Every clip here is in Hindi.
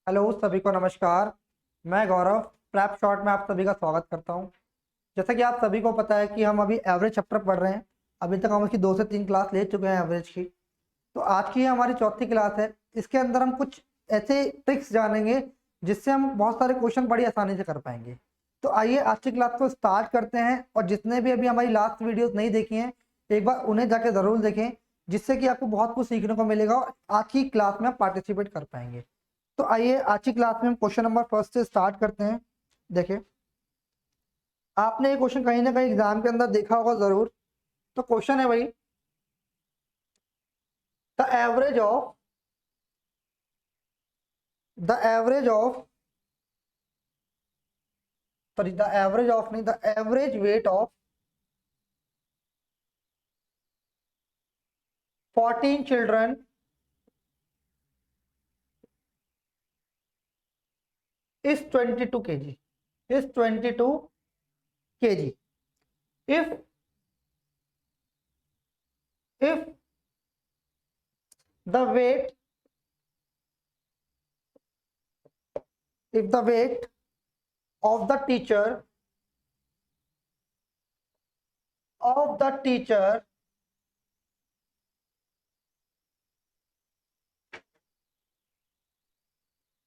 हेलो सभी को नमस्कार। मैं गौरव प्रैप शॉर्ट में आप सभी का स्वागत करता हूं। जैसा कि आप सभी को पता है कि हम अभी एवरेज चैप्टर पढ़ रहे हैं। अभी तक हम उसकी 2 से 3 क्लास ले चुके हैं एवरेज की। तो आज की हमारी चौथी क्लास है। इसके अंदर हम कुछ ऐसे ट्रिक्स जानेंगे जिससे हम बहुत सारे क्वेश्चन बड़ी आसानी से कर पाएंगे। तो आइए आज की क्लास को स्टार्ट करते हैं। और जितने भी अभी हमारी लास्ट वीडियोस नहीं देखी हैं एक बार उन्हें जाके ज़रूर देखें, जिससे कि आपको बहुत कुछ सीखने को मिलेगा और आज की क्लास में आप पार्टिसिपेट कर पाएंगे। तो आइए आज की क्लास में हम क्वेश्चन नंबर फर्स्ट से स्टार्ट करते हैं। देखिए, आपने ये क्वेश्चन कहीं ना कहीं एग्जाम के अंदर देखा होगा जरूर। तो क्वेश्चन है भाई, the average of the average of sorry the average of नहीं the average weight of 14 children is 22 kg is 22 kg if the weight if the weight of the teacher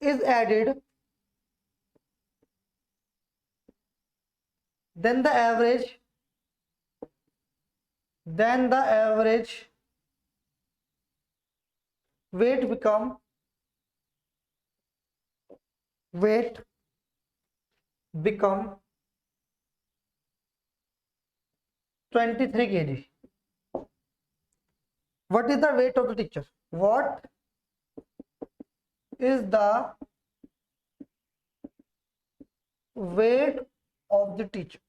is added, then the average weight become 23 kg. What is the weight of the teacher? What is the weight of the teacher?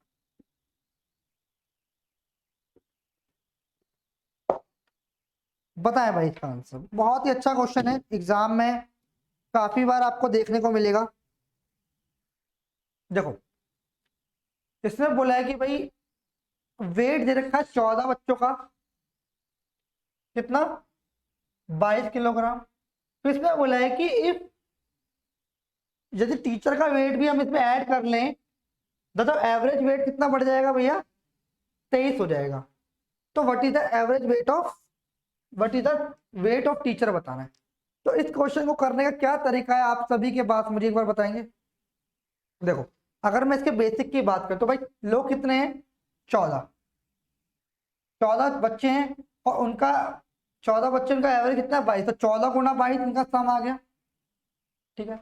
बताएं भाई इसका आंसर। बहुत ही अच्छा क्वेश्चन है, एग्जाम में काफी बार आपको देखने को मिलेगा। देखो, इसमें बोला है कि भाई वेट दे रखा है 14 बच्चों का, कितना 22 किलोग्राम। फिर इसमें बोला है कि इफ यदि टीचर का वेट भी हम इसमें ऐड कर लें तो एवरेज वेट कितना बढ़ जाएगा भैया, 23 हो जाएगा। तो what is the average weight of teacher बताना है। तो इस क्वेश्चन को करने का क्या तरीका है आप सभी के पास, मुझे एक बार बताएंगे। देखो, अगर मैं इसके बेसिक की बात करूं तो भाई लोग कितने हैं, 14 बच्चे हैं और उनका 14 बच्चों का एवरेज कितना है, 22। तो 14 गुना 22 इनका सम आ गया, ठीक है।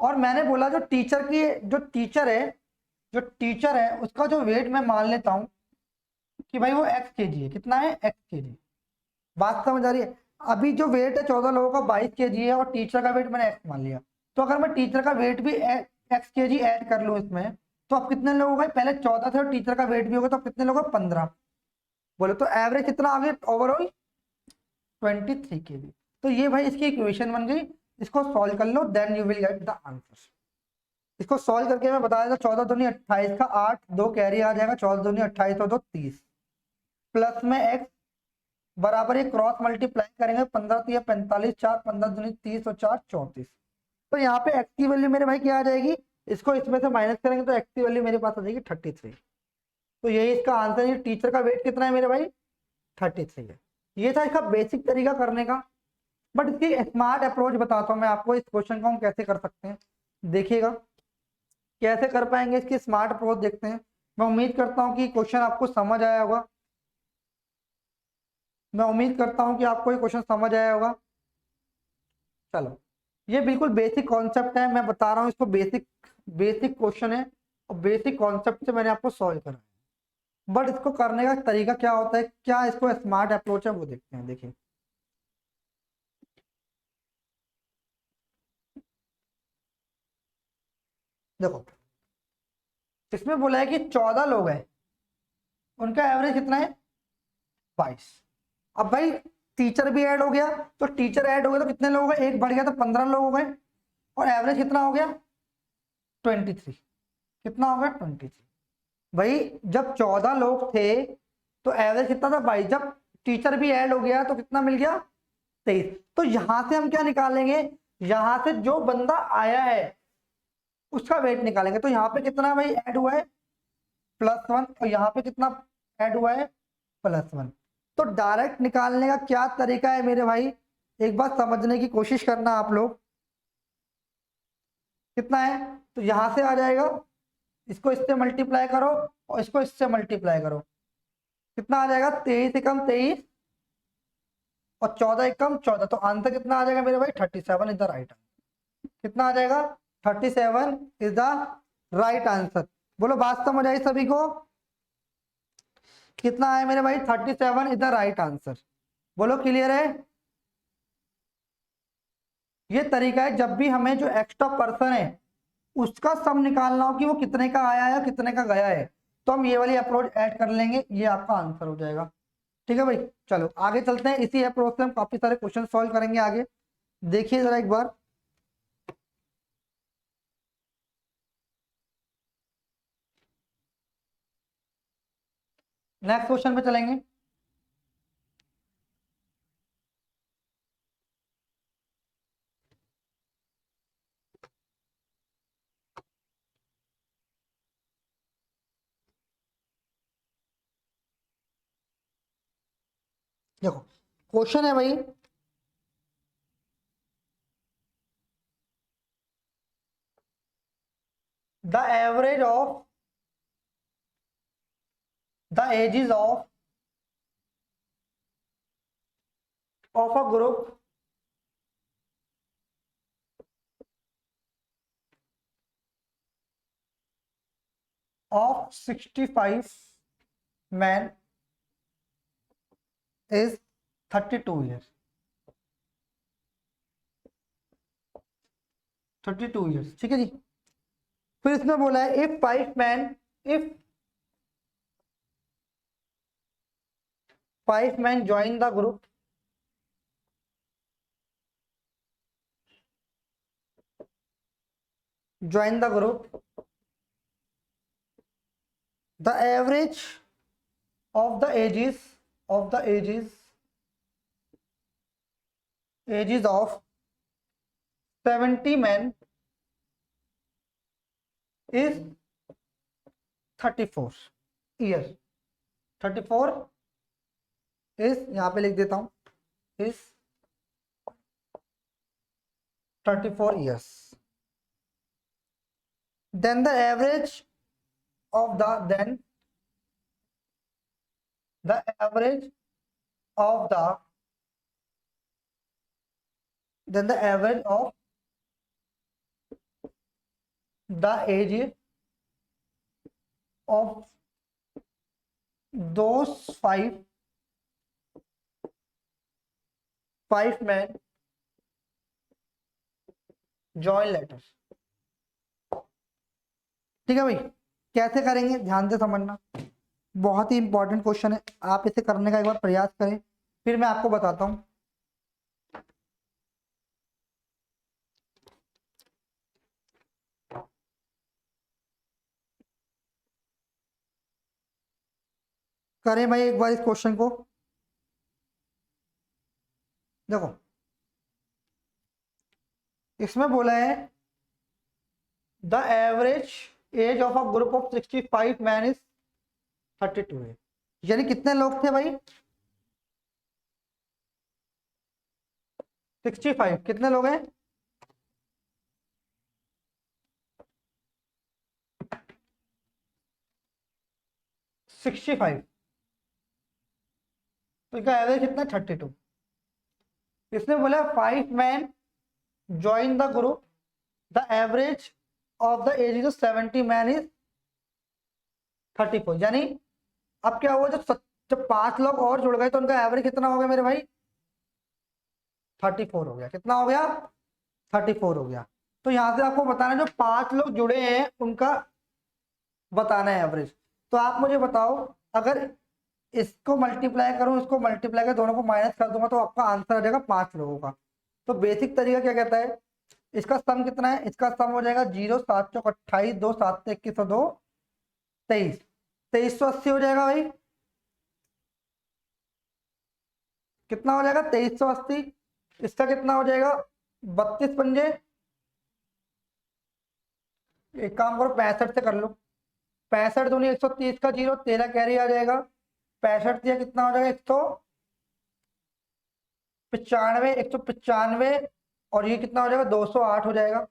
और मैंने बोला जो टीचर है उसका जो वेट मैं मान लेता हूं कि भाई वो x kg है। कितना है, x kg। बात समझ आ रही है। अभी जो वेट है 14 लोगों का 22 kg है और टीचर का वेट मैंने x मान लिया। तो अगर मैं टीचर का वेट भी x kg ऐड कर लूं इसमें तो अब कितने लोग हो गए, पहले 14 थे और टीचर का वेट भी होगा तो कितने लोग, 15। बोले तो एवरेज कितना आ गया ओवरऑल, 23 kg। तो ये भाई इसकी इक्वेशन बन गई। इसको सॉल्व कर लो, then you will get the answer. इसको सॉल्व करके मैं बताया था, 14 दूनी 28 का 8, 2 कैरी आ जाएगा, 14 दूनी 28 और 2 30, प्लस में x बराबर ये क्रॉस मल्टीप्लाई करेंगे, 15 तो 45, 4 15 दूनी 30 और 4 34। तो यहाँ पे x की वैल्यू मेरे भाई क्या आ जाएगी, इसको इसमें से माइनस करेंगे तो x की वैल्यू मेरे पास आ जाएगी 33। तो यही इसका आंसर है। टीचर का वेट कितना है मेरे भाई, 33 है। ये था इसका बेसिक तरीका करने का। बट इसकी स्मार्ट अप्रोच बताता हूँ मैं आपको, इस क्वेश्चन को हम कैसे कर सकते हैं। देखिएगा कैसे कर पाएंगे, इसकी स्मार्ट अप्रोच देखते हैं। मैं उम्मीद करता हूँ कि क्वेश्चन आपको समझ आया होगा। ये क्वेश्चन समझ आया होगा। चलो, ये बिल्कुल बेसिक कॉन्सेप्ट है, मैं बता रहा हूँ इसको। बेसिक क्वेश्चन है और बेसिक कॉन्सेप्ट से मैंने आपको सॉल्व करा है। बट इसको करने का तरीका क्या होता है, क्या इसको स्मार्ट अप्रोच है, वो देखते हैं। देखिए, देखो इसमें बोला है कि 14 लोग हैं, उनका एवरेज कितना है, 22। अब भाई टीचर भी ऐड हो गया, तो टीचर ऐड हो गया तो कितने लोग हो गए, एक बढ़ गया तो 15 लोग हो गए। और एवरेज कितना हो गया, 23। कितना हो गया, 23। भाई जब 14 लोग थे तो एवरेज कितना था, 22। जब टीचर भी ऐड हो गया तो कितना मिल गया, 23। तो यहां से हम क्या निकालेंगे, यहां से जो बंदा आया है उसका वेट निकालेंगे। तो यहाँ पे कितना भाई ऐड हुआ है, +1, और यहाँ पे कितना ऐड हुआ है, +1। तो डायरेक्ट निकालने का क्या तरीका है मेरे भाई, एक बार समझने की कोशिश करना आप लोग। कितना है, तो यहां से आ जाएगा, इसको इससे मल्टीप्लाई करो और इसको इससे मल्टीप्लाई करो, कितना आ जाएगा, 23 एकम 23 और 14 एकम 14। तो आंसर कितना आ जाएगा मेरे भाई, 37 इज द राइट आंसर। कितना आ जाएगा, 37 इज द राइट आंसर। बोलो बात समझ आई सभी को, कितना है मेरे भाई, 37 इज द राइट आंसर। बोलो क्लियर है। ये तरीका है जब भी हमें जो एक्स्ट्रा पर्सन है उसका सम निकालना हो कि वो कितने का आया है कितने का गया है, तो हम ये वाली अप्रोच ऐड कर लेंगे, ये आपका आंसर हो जाएगा। ठीक है भाई, चलो आगे चलते हैं। इसी अप्रोच से हम काफी सारे क्वेश्चन सॉल्व करेंगे आगे। देखिए जरा एक बार, नेक्स्ट क्वेश्चन पे चलेंगे। देखो क्वेश्चन है भाई, the average the ages of a group of 65 men is 32 years। 32 years, ठीक है जी। फिर इसमें बोला है if 5 men join the group, the average of the ages of 70 men is 34 years। 34 is, यहाँ पे लिख देता हूं, is 34 years। then the average of the then the average of the then the average of the age of those five men join letters। ठीक है भाई, कैसे करेंगे ध्यान से समझना, बहुत ही इंपॉर्टेंट क्वेश्चन है। आप इसे करने का एक बार प्रयास करें, फिर मैं आपको बताता हूं। करें भाई एक बार इस क्वेश्चन को। देखो इसमें बोला है the average age of a group of 65 man is 32 है। यानी कितने लोग थे भाई, 65। कितने लोग हैं, 65। तो इसका एवरेज कितना, 32। इसने बोला 5 men join the group, the average of the age of 70 man is 34। यानी अब क्या हुआ, जब 5 लोग और जुड़ गए तो उनका एवरेज कितना हो गया मेरे भाई, 34 हो गया। कितना हो गया, 34 हो गया। तो यहां से आपको बताना है जो 5 लोग जुड़े हैं उनका बताना है एवरेज। तो आप मुझे बताओ, अगर इसको मल्टीप्लाई करूं, इसको मल्टीप्लाई कर, दोनों को माइनस कर दूंगा, तो आपका आंसर आ जाएगा 5 लोगों का। तो बेसिक तरीका क्या कहता है, इसका सम कितना है, इसका सम हो जाएगा 0 7 चौक 28, 2 7 21 2 23, 2380 हो जाएगा भाई। कितना हो जाएगा, 2380। इसका कितना हो जाएगा, 32 पंजे, एक काम करो 65 से कर लो। 65 दूनी 130 का जीरो, 13 कैरी आ जाएगा। 65 दिया कितना हो जाएगा, 195, 195, और ये कितना हो जाएगा, 208 हो जाएगा।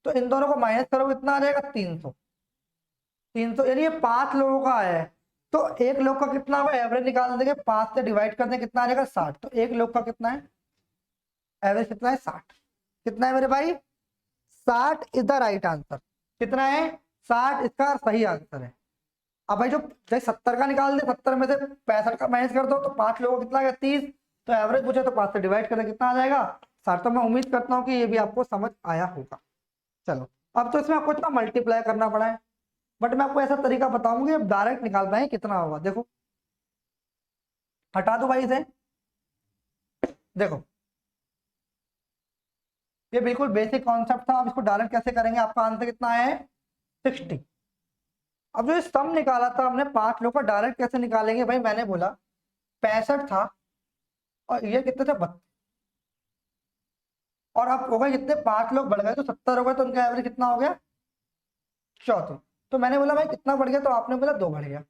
तो इन दोनों को माइनस करो, कितना आ जाएगा, 300। 300 यानी ये 5 लोगों का है। तो एक लोग का कितना होगा, एवरेज निकाल देंगे, 5 से डिवाइड कर देंगे, कितना आ जाएगा, 60। तो एक लोग का कितना है, एवरेज कितना है, 60। कितना है मेरे भाई, 60 इज द राइट आंसर। कितना है, 60 इसका सही आंसर है। अब भाई जो 70 का निकाल दे, 70 में से 65 का माइनस कर दो, तो 5 लोगों को कितना आ गया, 30। तो एवरेज पूछे तो 5 से डिवाइड कर दे, कितना आ जाएगा, 60। तो मैं उम्मीद करता हूँ कि ये भी आपको समझ आया होगा। चलो, अब तो इसमें आपको इतना मल्टीप्लाई करना पड़ा है, बट मैं आपको ऐसा तरीका बताऊंगी अब डायरेक्ट निकाल पाए कितना होगा। देखो, हटा दो भाई इसे। देखो, ये बिल्कुल बेसिक कॉन्सेप्ट था। अब इसको डायरेक्ट कैसे करेंगे, आपका आंसर कितना है, 60। अब जो सम निकाला था हमने 5 लोग का, डायरेक्ट कैसे निकालेंगे भाई, मैंने बोला 65 था और ये कितने थे, 32। और अब हो गए कितने, 5 लोग बढ़ गए तो 70 हो गए, तो उनका एवरेज कितना हो गया, 34। तो मैंने बोला भाई कितना बढ़ गया, तो आपने बोला 2 बढ़ गया।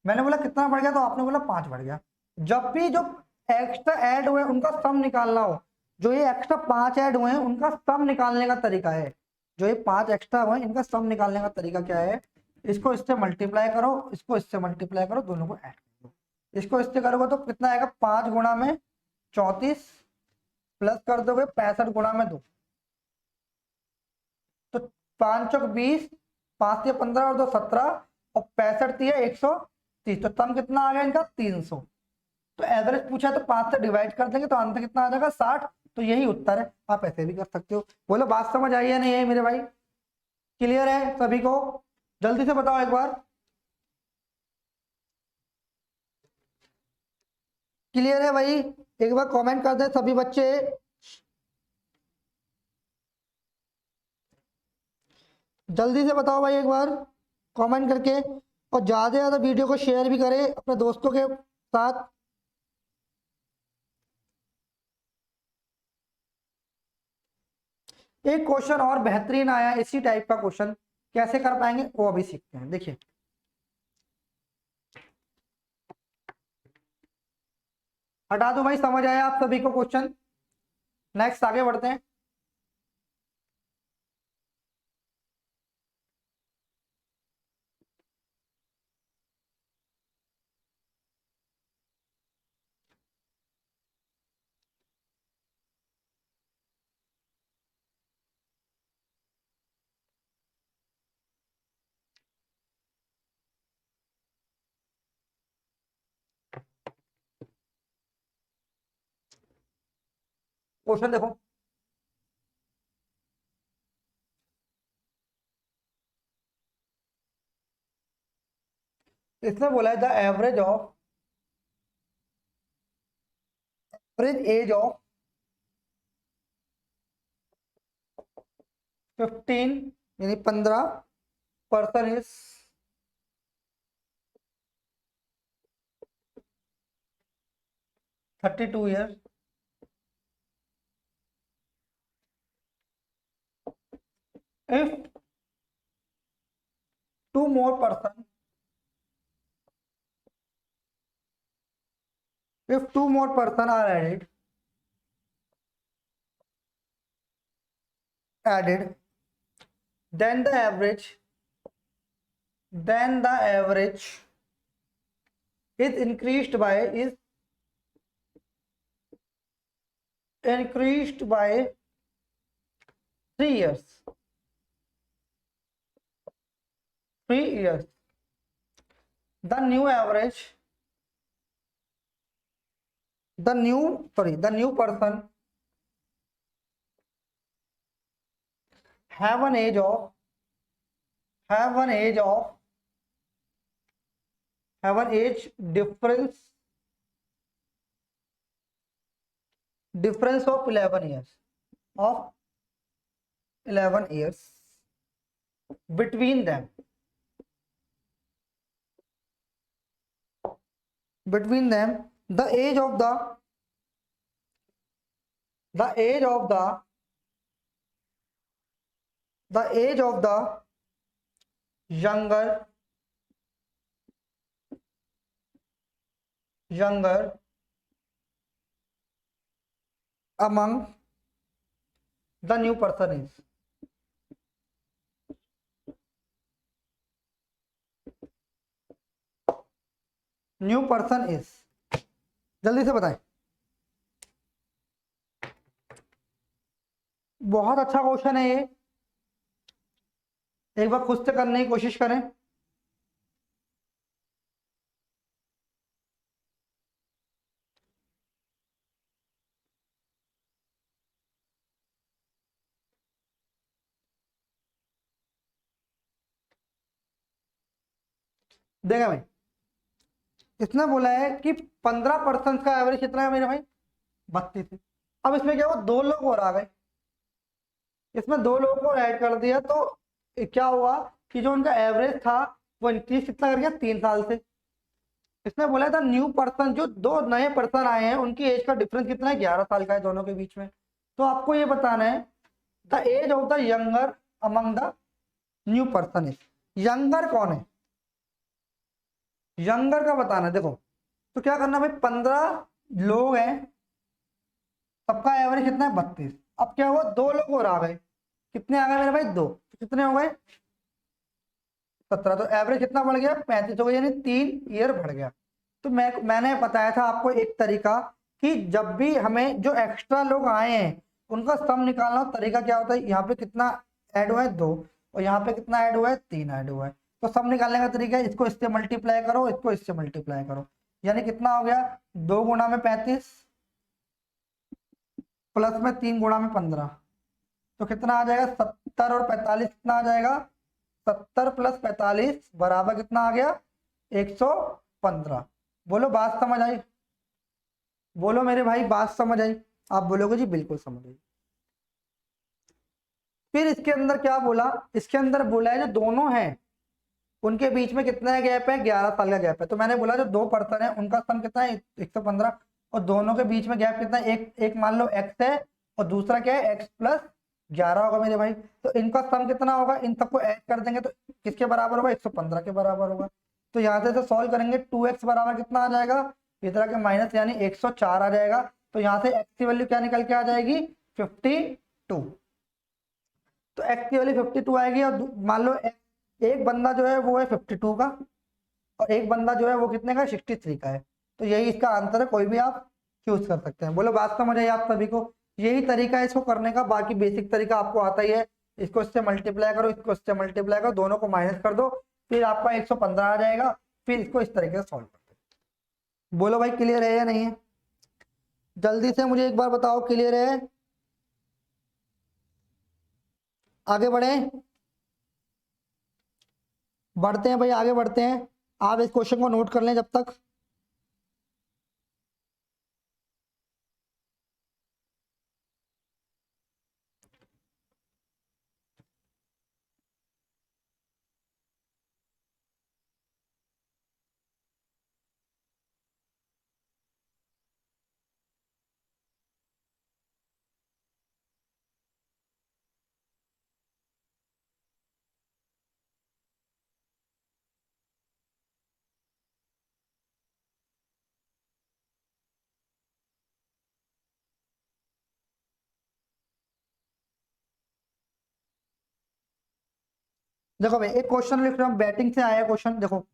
मैंने बोला कितना बढ़ गया, तो आपने बोला 5 बढ़ गया। जब भी जो एक्स्ट्रा ऐड हुए उनका सम निकालना हो, जो ये एक्स्ट्रा 5 ऐड हुए हैं उनका सम निकालने का तरीका है, जो ये 5 एक्स्ट्रा हुए इनका सम निकालने का तरीका क्या है, इसको इससे मल्टीप्लाई करो, इसको इससे मल्टीप्लाई करो, दोनों को ऐड करो। इसको इससे करोगे तो कितना आएगा, 5 गुणा में 34 प्लस कर दोगे 65 गुणा में 2, तो 5 चौक 20, 5 15 और 2 17, और 65 दिया 130। तो सम कितना आ गया इनका, 300। तो एवरेज पूछा तो 5 से डिवाइड कर देंगे, तो आंसर कितना आ जाएगा, 60। तो यही उत्तर है। आप ऐसे भी कर सकते हो। बोलो बात समझ आई है नहीं है मेरे भाई, क्लियर है सभी को, जल्दी से बताओ एक बार, क्लियर है भाई, एक बार कमेंट कर दे सभी बच्चे। जल्दी से बताओ भाई एक बार कमेंट करके, और ज्यादा से ज्यादा वीडियो को शेयर भी करें अपने दोस्तों के साथ। एक क्वेश्चन और बेहतरीन आया इसी टाइप का क्वेश्चन, कैसे कर पाएंगे वो अभी सीखते हैं। देखिए, हटा दो भाई, समझ आया आप सभी को क्वेश्चन। नेक्स्ट आगे बढ़ते हैं। क्वेश्चन देखो, इसमें बोला है द एवरेज एज ऑफ 15 यानी 15 person is 32 year. If 2 more person, if 2 more person are added, then the average is increased by 3 years. 3 years. The new average, the new person have an age of have an age difference of 11 years, of 11 years between them. The age of the the age of the younger among the new person is, जल्दी से बताएं। बहुत अच्छा क्वेश्चन है ये, एक बार खुद से करने की कोशिश करें। देखा भाई, इसने बोला है कि 15% का एवरेज कितना है मेरे भाई, 32 है। अब इसमें क्या हुआ, दो लोग और आ गए, इसमें दो लोगों को ऐड कर दिया तो क्या हुआ कि जो उनका एवरेज था वो इंक्रीज कितना कर गया, 3 साल से। इसने बोला था न्यू पर्सन, जो दो नए पर्सन आए हैं उनकी एज का डिफरेंस कितना है, 11 साल का है दोनों के बीच में। तो आपको ये बताना है the age of the younger among the new person is, younger कौन है, यंगर का बताना है। देखो तो क्या करना भाई, 15 लोग हैं, सबका एवरेज कितना है, 32। अब क्या हुआ, दो लोग और आ गए, कितने आ गए मेरे भाई, दो, तो कितने हो गए, 17। तो एवरेज कितना बढ़ गया, 35 हो गया, यानी 3 ईयर बढ़ गया। तो मैंने बताया था आपको एक तरीका कि जब भी हमें जो एक्स्ट्रा लोग आए हैं उनका सम निकालना हो, तरीका क्या होता है, यहाँ पे कितना ऐड हुआ है, 2, और यहाँ पे कितना ऐड हुआ है, 3 ऐड हुआ है। तो सम निकालने का तरीका है, इसको इससे मल्टीप्लाई करो, इसको इससे मल्टीप्लाई करो, यानी कितना हो गया, 2 गुणा में 35 प्लस में 3 गुणा में 15, तो कितना आ जाएगा, 70 और 45 कितना आ जाएगा, 70 प्लस 45 बराबर कितना आ गया, 115। बोलो बात समझ आई, बोलो मेरे भाई बात समझ आई। आप बोलोगे जी बिल्कुल समझ आई। फिर इसके अंदर क्या बोला, इसके अंदर बोला है जो दोनों हैं उनके बीच में कितना गैप है, 11 साल का गैप है। तो मैंने बोला जो दो पर्सन है उनका सम कितना है, 115, और दोनों के बीच में गैप कितना है, एक एक मान लो एक्स है और दूसरा क्या है, x+11 होगा मेरे भाई। तो इनका सम कितना होगा, इन सबको ऐड कर देंगे तो किसके बराबर होगा, 115 के बराबर होगा। तो यहाँ से सॉल्व करेंगे, 2x बराबर कितना आ जाएगा, इधर के माइनस यानी 104 आ जाएगा। तो यहाँ से x की वैल्यू क्या निकल के आ जाएगी, 52। तो x की वैल्यू 52 आएगी, और मान लो एक बंदा जो है वो है 52 का, और एक बंदा जो है वो कितने का, 63 का है। तो यही इसका आंसर है, कोई भी आप चूज कर सकते हैं। बोलो बात समझ आई आप सभी को, यही तरीका है इसको करने का, बाकी बेसिक तरीका आपको आता ही है। इसको इससे मल्टीप्लाई करो, इसको इससे मल्टीप्लाई करो, दोनों को माइनस कर दो, फिर आपका 115 आ जाएगा। फिर इसको इस तरीके से सॉल्व कर दो। बोलो भाई क्लियर है या नहीं है, जल्दी से मुझे एक बार बताओ, क्लियर है, आगे बढ़े, बढ़ते हैं भाई, आगे बढ़ते हैं। आप इस क्वेश्चन को नोट कर लें जब तक। देखो भाई एक क्वेश्चन लिख रहा हूँ, बैटिंग से आया क्वेश्चन, देखो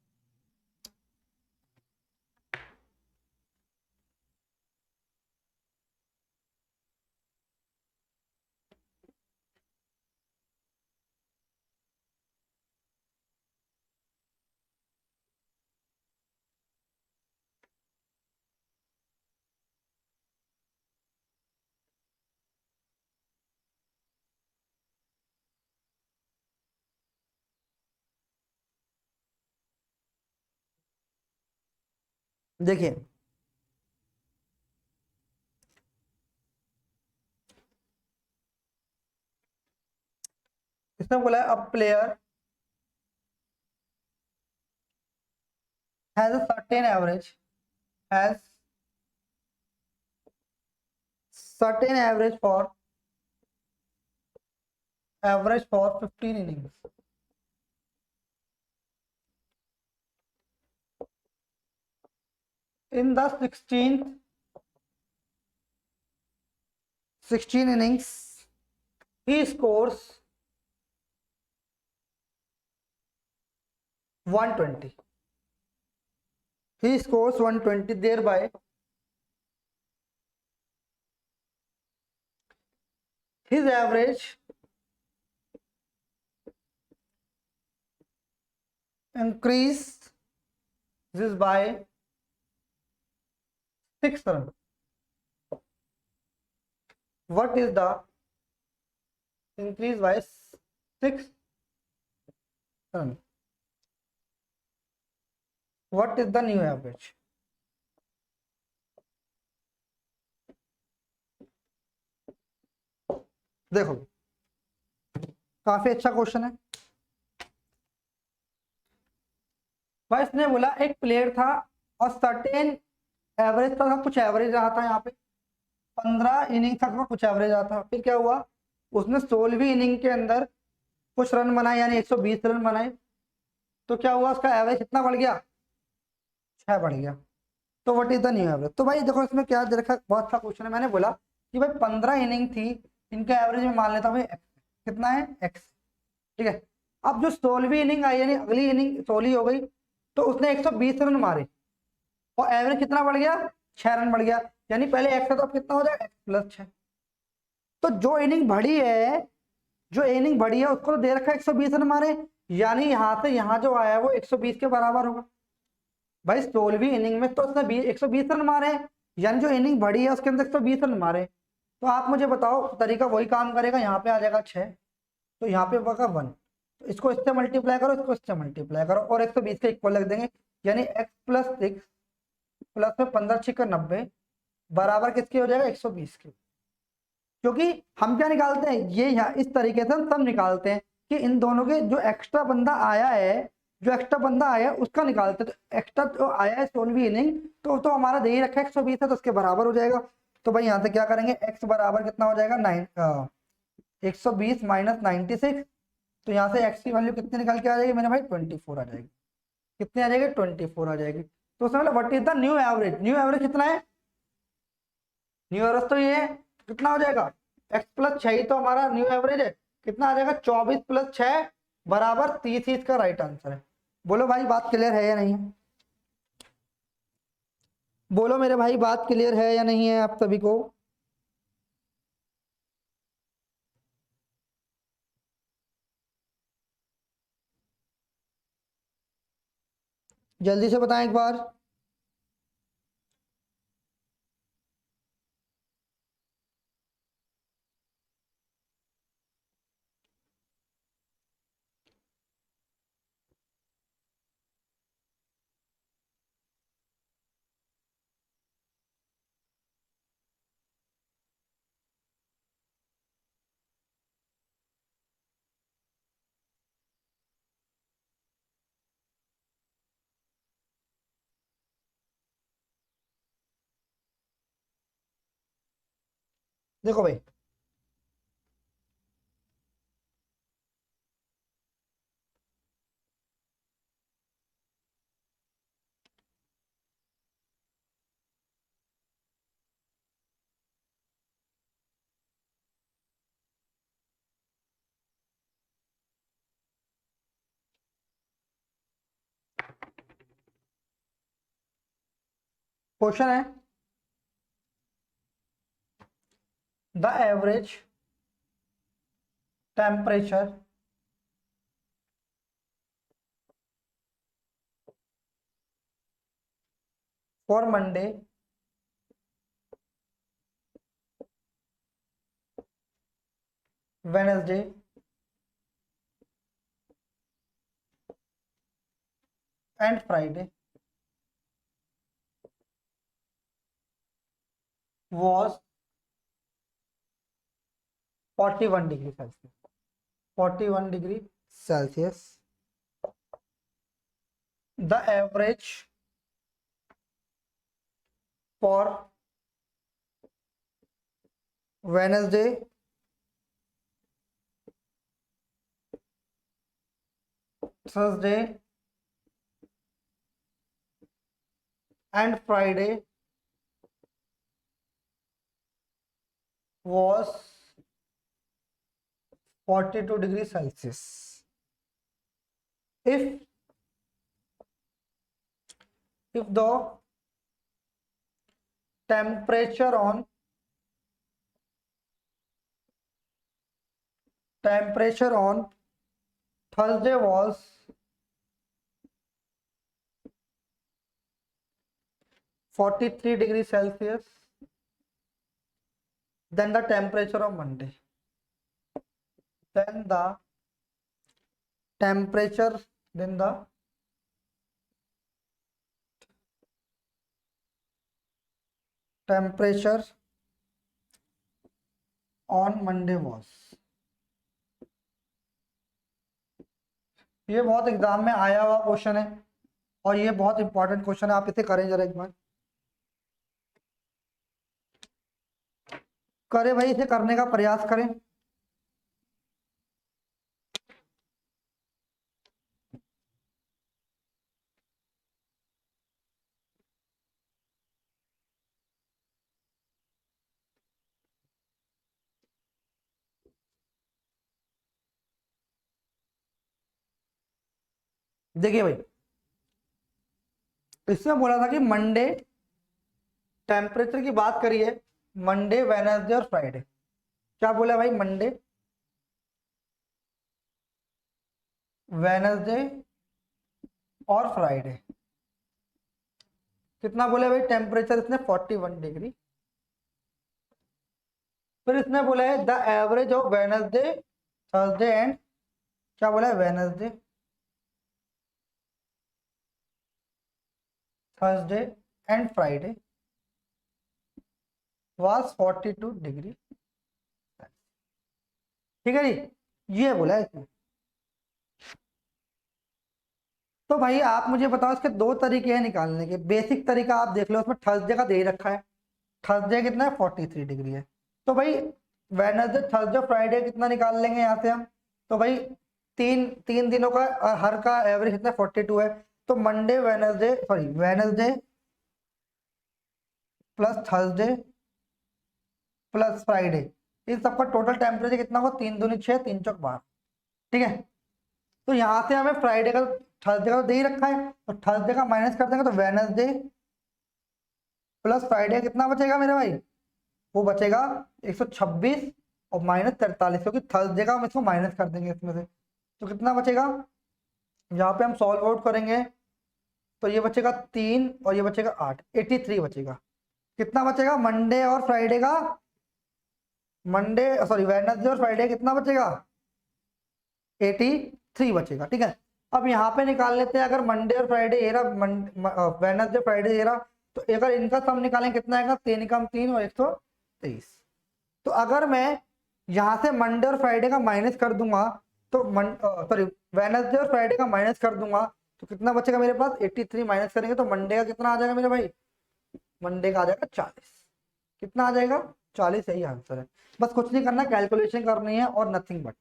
देखिए, इसने बोला है a player has a certain average, has certain average for 15 innings. In the 16 innings, he scores 120. He scores 120, thereby his average increases by 6 runs. What is the increase by 6 runs? What is the new average? देखो, काफी अच्छा क्वेश्चन है भाई। इसने बोला एक प्लेयर था और सर्टेन एवरेज था, कुछ एवरेज रहा था यहाँ पे 15 इनिंग तक का कुछ एवरेज रहा था। फिर क्या हुआ, उसने 16वीं इनिंग के अंदर कुछ रन बनाए, यानी 120 रन बनाए। तो क्या हुआ, उसका एवरेज कितना बढ़ गया, 6 बढ़ गया। तो what is the new average? तो भाई देखो इसमें क्या दे रखा, बहुत अच्छा क्वेश्चन है। मैंने बोला कि भाई 15 इनिंग थी, इनका एवरेज में मान लेता हूँ भाई कितना है, एक्स। ठीक है, अब जो 16वीं इनिंग आई, यानी अगली इनिंग 16 हो गई, तो उसने 120 रन मारे और एवरेज कितना बढ़ गया, 6 रन बढ़ गया। यानी पहले एक्स था तो अब कितना हो जाएगा, एक्स प्लस 6। तो जो इनिंग बढ़ी है, जो इनिंग बढ़ी है उसको तो दे रखा है 120 रन मारे, यानी यहां से यहां जो आया है वो 120 के बराबर होगा। भाई 16वीं इनिंग में तो उसने 120 रन मारे, यानी जो इनिंग बढ़ी है उसके अंदर 120 रन मारे। तो आप मुझे बताओ, तरीका वही काम करेगा, यहाँ पे आ जाएगा 6, तो यहाँ पे होगा 1। तो इसको इससे मल्टीप्लाई करो, इसको इससे मल्टीप्लाई करो और 120 के इक्वल रख देंगे, यानी एक्स प्लस 6 प्लस में 15 छिक्का 90 बराबर किसके हो जाएगा, 120 के। क्योंकि हम क्या निकालते हैं, ये यहाँ इस तरीके से हम सब निकालते हैं कि इन दोनों के जो एक्स्ट्रा बंदा आया है, जो एक्स्ट्रा बंदा आया है उसका निकालते हैं। तो एक्स्ट्रा जो आया है 16वीं इनिंग, तो हमारा दे ही रखा है 120 है, तो उसके बराबर हो जाएगा। तो भाई यहाँ से क्या करेंगे, एक्स बराबर कितना हो जाएगा, 120 माइनस 96। तो यहाँ से एक्स की वैल्यू कितनी निकल के आ जाएगी मेरे भाई, 24 आ जाएगी। कितनी आ जाएगी, 24 आ जाएगी। तो उसमें what is the new average? New average कितना है, न्यू एवरेज तो ये है, कितना हो जाएगा, एक्स प्लस 6 ही तो हमारा न्यू एवरेज है। कितना आ जाएगा, 24 प्लस 6 बराबर 30 ही इसका राइट आंसर है। बोलो भाई बात क्लियर है या नहीं है? बोलो मेरे भाई बात क्लियर है या नहीं है आप सभी को? जल्दी से बताएं एक बार। देखो भाई, क्वेश्चन है the average temperature for Monday Wednesday and Friday was 41 degree Celsius. 41 degree Celsius. The average for Wednesday, Thursday and Friday was 42 degrees Celsius. If the temperature on Thursday was 43 degrees Celsius, then the temperature of Monday, then the temperature on Monday was, ये बहुत एग्जाम में आया हुआ क्वेश्चन है और ये बहुत इंपॉर्टेंट क्वेश्चन है, आप इसे करें जरा एक बार, करें भाई, इसे करने का प्रयास करें। देखिए भाई, इसमें बोला था कि मंडे टेम्परेचर की बात करिए, मंडे, वेडनेसडे और फ्राइडे। क्या बोला भाई? मंडे, वेडनेसडे और फ्राइडे कितना बोले भाई टेम्परेचर? इसने 41 डिग्री। फिर इसने बोला है the average of Wednesday, Thursday and, क्या बोला है? Wednesday, Thursday and Friday was 42 degree. ठीक है जी, ये बोला है इसमें। तो भाई आप मुझे बताओ, इसके दो तरीके हैं निकालने के। बेसिक तरीका आप देख लो, उसमें थर्सडे का दे ही रखा है, थर्सडे कितना है? 43 डिग्री है। तो भाई वेडनेसडे, थर्सडे, फ्राइडे कितना निकाल लेंगे यहाँ से हम? तो भाई तीन तीन दिनों का हर का एवरेज कितना? 42 है। तो Monday, Wednesday, sorry Wednesday plus Thursday plus Friday, इन सबका टोटल टेम्परेचर कितना होगा? 3 दूनी 6, 3 चौक 12। ठीक है, तो यहाँ से हमें फ्राइडे का, थर्सडे का दे ही रखा है, तो थर्सडे का माइनस कर देंगे तो वेडनेसडे प्लस फ्राइडे कितना बचेगा मेरे भाई? वो बचेगा 126 और माइनस 43, क्योंकि थर्सडे का हम इसको माइनस कर देंगे इसमें से। तो कितना बचेगा? यहाँ पे हम सॉल्व आउट करेंगे तो ये बचेगा 3 और ये बचेगा 8, 83 बचेगा। कितना बचेगा मंडे और फ्राइडे का? मंडे सॉरी वेडनेसडे और फ्राइडे कितना बचेगा? 83 बचेगा। ठीक है, अब यहाँ पे निकाल लेते हैं, अगर मंडे और फ्राइडे ये रहा, वेडनेसडे फ्राइडे ये रहा, तो अगर इनका सम निकालें कितना आएगा? 3 कम 3 और 123। तो अगर मैं यहाँ से मंडे और फ्राइडे का माइनस कर दूंगा, तो सॉरी वेडनेसडे और फ्राइडे का माइनस कर दूंगा, तो कितना बचेगा मेरे पास? 83 माइनस करेंगे तो मंडे का कितना आ जाएगा मेरे भाई? मंडे का आ जाएगा 40। कितना आ जाएगा? 40, यही आंसर है। बस कुछ नहीं करना, कैलकुलेशन करनी है और नथिंग बट।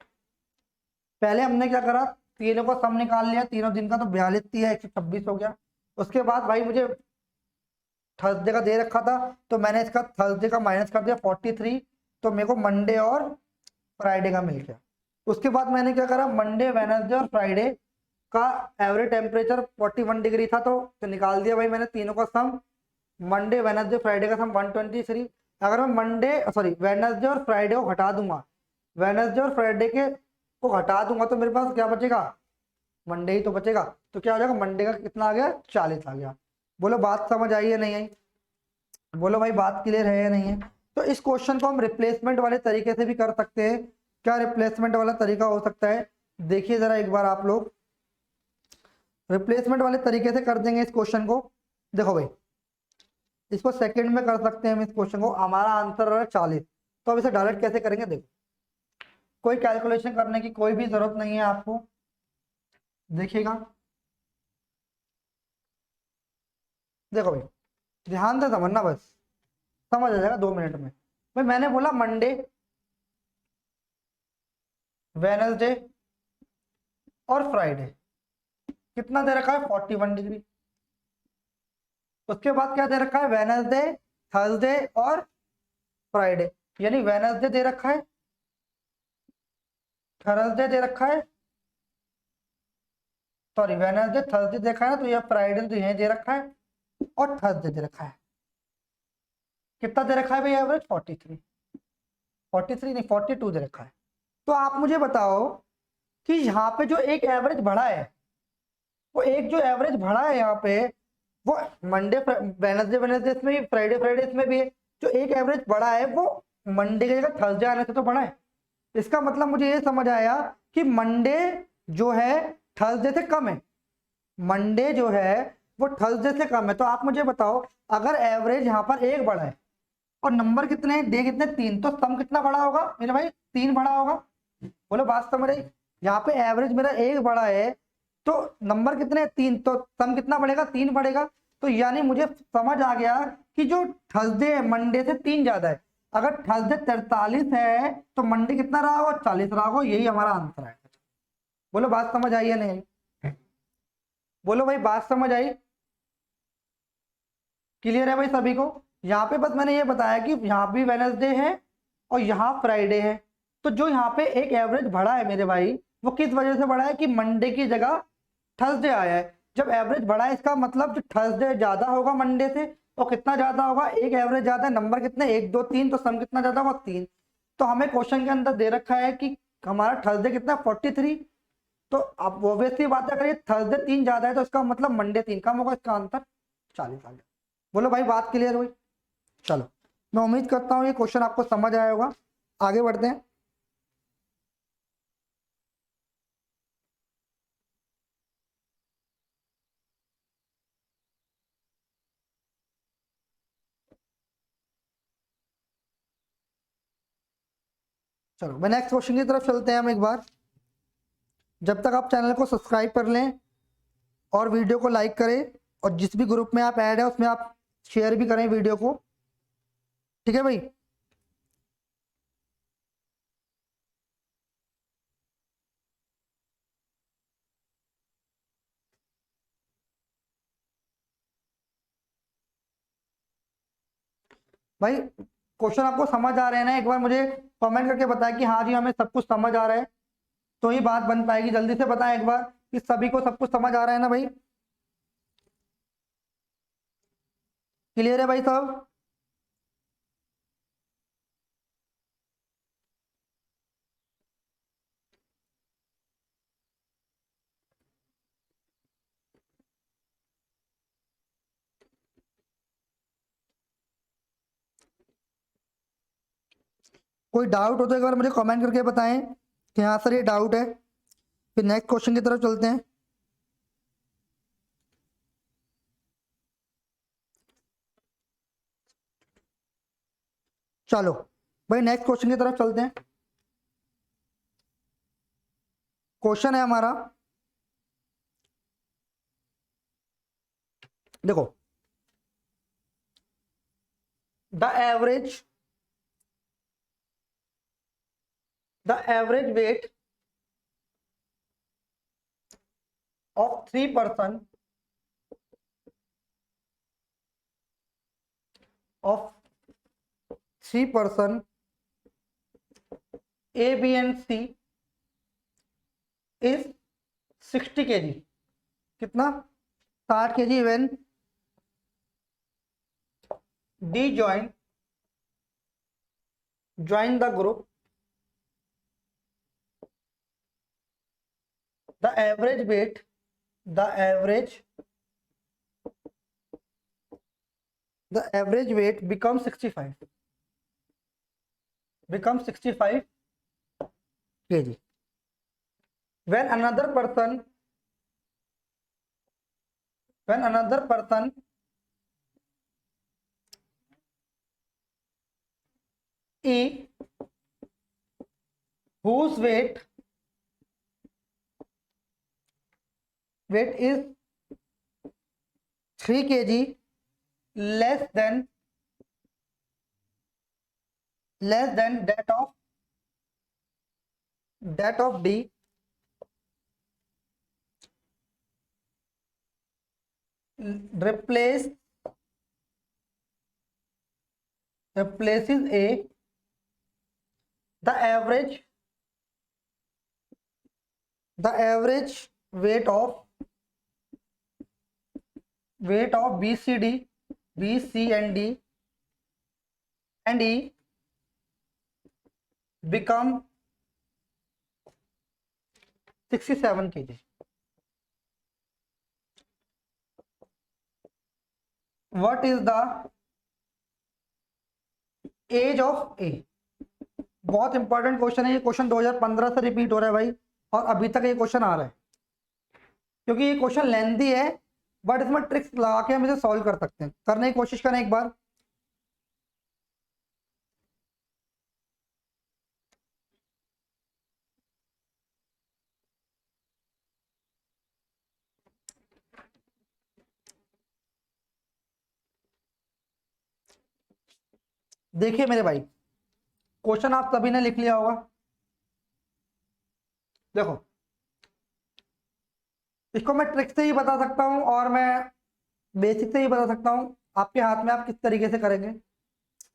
पहले हमने क्या करा, तीनों का सम निकाल लिया, तीनों दिन का, तो 42 है, 126 हो गया। उसके बाद भाई मुझे थर्सडे का दे रखा था, तो मैंने इसका थर्सडे का माइनस कर दिया 43, तो मेरे को मंडे और फ्राइडे का मिल गया। उसके बाद मैंने क्या करा, मंडे, वेडनेसडे और फ्राइडे का एवरेज टेम्परेचर 41 डिग्री था, तो निकाल दिया भाई मैंने तीनों का सम। मंडे, वेडनेसडे, फ्राइडे का सम 123। अगर मैं मंडे सॉरी वेडनेसडे और फ्राइडे को हटा दूंगा, वेडनेसडे और फ्राइडे के को हटा दूंगा, तो मेरे पास क्या बचेगा? मंडे ही तो बचेगा। तो क्या हो जाएगा? मंडे का कितना आ गया? 40 आ गया। बोलो बात समझ आई है नहीं आई? बोलो भाई बात क्लियर है या नहीं है? तो इस क्वेश्चन को हम रिप्लेसमेंट वाले तरीके से भी कर सकते हैं। क्या रिप्लेसमेंट वाला तरीका हो सकता है? देखिए जरा एक बार आप लोग, रिप्लेसमेंट वाले तरीके से कर देंगे इस क्वेश्चन को। देखो भाई, इसको सेकंड में कर सकते हैं हम इस क्वेश्चन को। हमारा आंसर है 40, तो अब इसे डायरेक्ट कैसे करेंगे? देखो, कोई कैलकुलेशन करने की कोई भी जरूरत नहीं है आपको। देखिएगा, देखो भाई ध्यान से समझना, बस समझ आ जाएगा 2 मिनट में। भाई मैंने बोला मंडे, वेनसडे और फ्राइडे, कितना दे रखा है 41 डिग्री। उसके बाद क्या दे रखा है, वेनसडे, थर्सडे और फ्राइडे, यानी वेनसडे दे रखा है, थर्सडे दे रखा है, सॉरी वेनसडे थर्सडे देखा है ना, तो ये फ्राइडे तो यही दे रखा है, और थर्सडे दे रखा है। कितना दे रखा है भाई एवरेज, 43, 43 नहीं 42 दे रखा है। तो आप मुझे बताओ कि यहाँ पे जो एक एवरेज बढ़ा है, वो एक जो एवरेज बढ़ा है यहाँ पे, वो मंडे वेनसडे वेनसडे इसमें भी, फ्राइडे फ्राइडे इसमें भी है, जो एक एवरेज बढ़ा है वो मंडे की जगह थर्सडे आने से तो बढ़ा है। इसका मतलब मुझे ये समझ आया कि मंडे जो है थर्सडे से कम है, मंडे जो है वो थर्सडे से कम है। तो आप मुझे बताओ, अगर एवरेज यहाँ पर एक बढ़ा है और नंबर कितने हैं, डे कितने, 3, तो सम कितना बड़ा होगा मेरे भाई, 3 बड़ा होगा। बोलो बात समझ आई, यहाँ पे एवरेज मेरा एक बड़ा है तो नंबर कितने, 3, तो सम कितना बढ़ेगा, 3 बढ़ेगा। तो यानी मुझे समझ आ गया कि जो थर्सडे है मंडे से 3 ज्यादा है। अगर थर्सडे 43 है तो मंडे कितना रहा होगा, 40 रहा होगा, यही हमारा आंसर है। बोलो बात समझ आई या नहीं आई, बोलो भाई बात समझ आई, क्लियर है भाई सभी को। यहाँ पे बस मैंने ये बताया कि यहाँ भी वेनसडे है और यहाँ फ्राइडे है, तो जो यहाँ पे एक एवरेज बढ़ा है मेरे भाई, वो किस वजह से बढ़ा है कि मंडे की जगह थर्सडे आया है। जब एवरेज बढ़ा है इसका मतलब जो थर्सडे ज्यादा होगा मंडे से, और कितना ज्यादा होगा, एक एवरेज ज्यादा है, नंबर कितने 1 2 3, तो सम कितना ज्यादा होगा 3। तो हमें क्वेश्चन के अंदर दे रखा है कि हमारा थर्सडे कितना 43, तो अब ऑब्वियसली बात है अगर ये थर्सडे 3 ज्यादा है तो इसका मतलब मंडे 3 कम होगा, इसका आंसर 40 आ गया। बोलो भाई बात क्लियर हुई। चलो मैं उम्मीद करता हूँ ये क्वेश्चन आपको समझ आया होगा, आगे बढ़ते हैं। चलो मैं नेक्स्ट क्वेश्चन की तरफ चलते हैं हम एक बार। जब तक आप चैनल को सब्सक्राइब कर लें और वीडियो को लाइक करें, और जिस भी ग्रुप में आप ऐड है उसमें आप शेयर भी करें वीडियो को, ठीक है भाई। भाई क्वेश्चन आपको समझ आ रहे हैं ना, एक बार मुझे कमेंट करके बताएं कि हाँ जी हमें सब कुछ समझ आ रहा है, तो ही बात बन पाएगी। जल्दी से बताएं एक बार कि सभी को सब कुछ समझ आ रहा है ना भाई, क्लियर है भाई सब। कोई डाउट हो तो एक बार मुझे कमेंट करके बताएं कि हाँ सर ये डाउट है, फिर नेक्स्ट क्वेश्चन की तरफ चलते हैं। चलो भाई नेक्स्ट क्वेश्चन की तरफ चलते हैं। क्वेश्चन है हमारा, देखो, the average weight of 3 person of 3 person A B and C is 60 kg। कितना, 60 kg when D join the group, the average weight the average weight becomes 65 kg when another person E whose weight is 3 kg less than less than that of D replace replaces A, the average weight of B, C and D and E become 67 kg. What is the age of A? बहुत इंपॉर्टेंट क्वेश्चन है ये। क्वेश्चन 2015 से रिपीट हो रहा है भाई, और अभी तक ये क्वेश्चन आ रहा है, क्योंकि ये क्वेश्चन लेंथी है, बट इसमें ट्रिक्स लगा के हम इसे सॉल्व कर सकते हैं। करने की कोशिश करें एक बार। देखिए मेरे भाई, क्वेश्चन आप सभी ने लिख लिया होगा। देखो, इसको मैं ट्रिक से ही बता सकता हूं और मैं बेसिक से ही बता सकता हूं, आपके हाथ में आप किस तरीके से करेंगे।